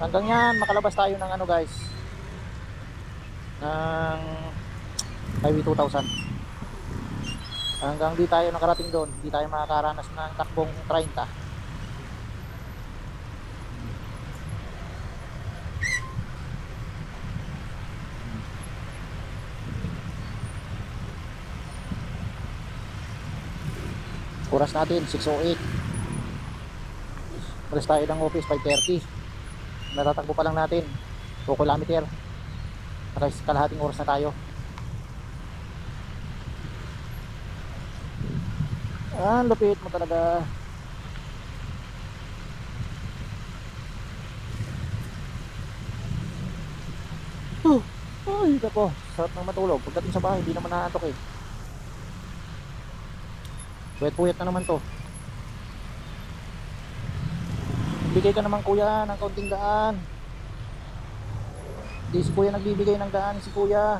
Hanggang yan, makalabas tayo ng ano guys, ng Highway 2000. Hanggang di tayo nakarating doon, di tayo makakaranas ng takbong 30. Oras natin 6:08. Alis tayo ng office 5:30. Natatakbo pa lang natin 2 kilometer. Kalahating oras na tayo. Lupit mo talaga. Ay, nako, sarap nang matulog. Pagdating sa bahay, hindi naman naantok eh. Puyat-puyat na naman to. Bigay ka naman kuya ng kaunting daan. Di si kuya nagbibigay ng daan, si kuya.